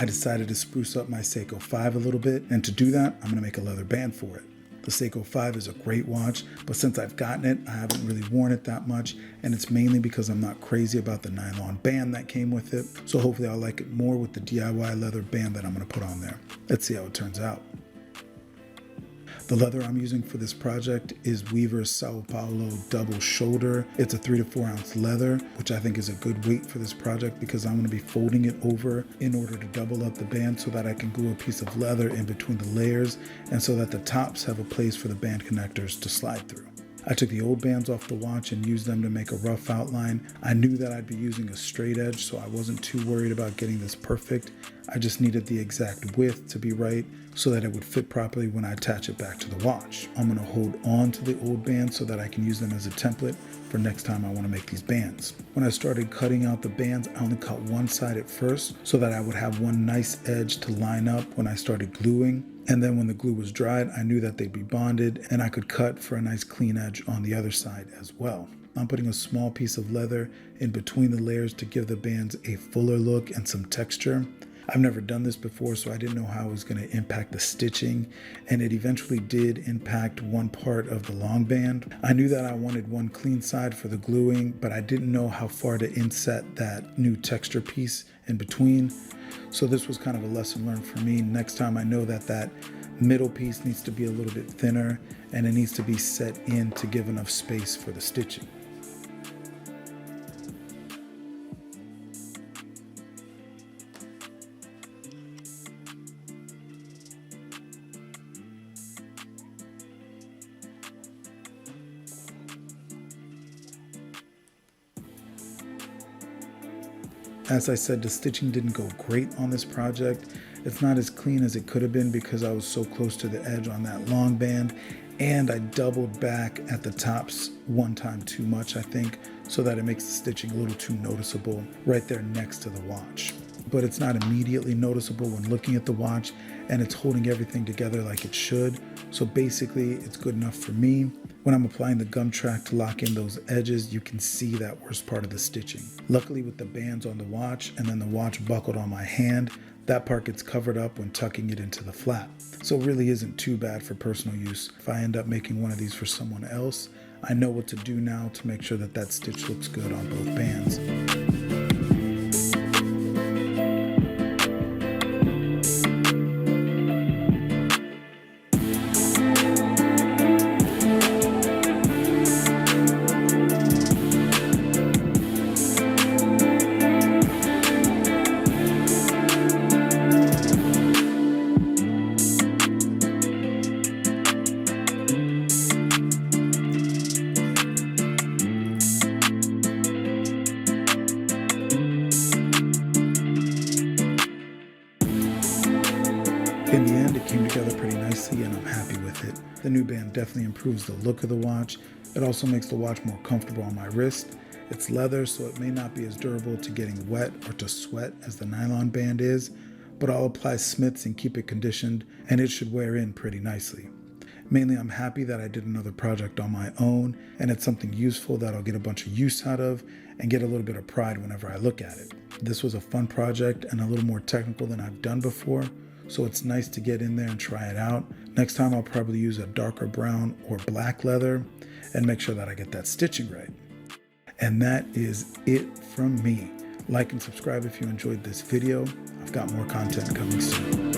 I decided to spruce up my Seiko 5 a little bit, and to do that, I'm going to make a leather band for it. The Seiko 5 is a great watch, but since I've gotten it, I haven't really worn it that much, and it's mainly because I'm not crazy about the nylon band that came with it, so hopefully I'll like it more with the DIY leather band that I'm going to put on there. Let's see how it turns out. The leather I'm using for this project is Weaver's Sao Paulo double shoulder. It's a 3 to 4 ounce leather, which I think is a good weight for this project because I'm going to be folding it over in order to double up the band so that I can glue a piece of leather in between the layers and so that the tops have a place for the band connectors to slide through. I took the old bands off the watch and used them to make a rough outline. I knew that I'd be using a straight edge, so I wasn't too worried about getting this perfect. I just needed the exact width to be right so that it would fit properly when I attach it back to the watch. I'm going to hold on to the old bands so that I can use them as a template for next time I want to make these bands. When I started cutting out the bands, I only cut one side at first so that I would have one nice edge to line up when I started gluing. And then when the glue was dried, I knew that they'd be bonded and I could cut for a nice clean edge on the other side as well. I'm putting a small piece of leather in between the layers to give the bands a fuller look and some texture. I've never done this before, so I didn't know how it was going to impact the stitching, and it eventually did impact one part of the long band. I knew that I wanted one clean side for the gluing, but I didn't know how far to inset that new texture piece in between. So this was kind of a lesson learned for me. Next time I know that that middle piece needs to be a little bit thinner and it needs to be set in to give enough space for the stitching. As I said, the stitching didn't go great on this project. It's not as clean as it could have been because I was so close to the edge on that long band, and I doubled back at the tops one time too much, I think, so that it makes the stitching a little too noticeable right there next to the watch. But it's not immediately noticeable when looking at the watch, and it's holding everything together like it should. So basically, it's good enough for me. When I'm applying the gum track to lock in those edges, you can see that worst part of the stitching. Luckily, with the bands on the watch and then the watch buckled on my hand, that part gets covered up when tucking it into the flap. So it really isn't too bad for personal use. If I end up making one of these for someone else, I know what to do now to make sure that that stitch looks good on both bands. In the end, it came together pretty nicely and I'm happy with it. The new band definitely improves the look of the watch. It also makes the watch more comfortable on my wrist. It's leather, so it may not be as durable to getting wet or to sweat as the nylon band is, but I'll apply Smiths and keep it conditioned, and it should wear in pretty nicely. Mainly, I'm happy that I did another project on my own, and it's something useful that I'll get a bunch of use out of and get a little bit of pride whenever I look at it. This was a fun project and a little more technical than I've done before, so it's nice to get in there and try it out. Next time I'll probably use a darker brown or black leather and make sure that I get that stitching right. And that is it from me. Like and subscribe if you enjoyed this video. I've got more content coming soon.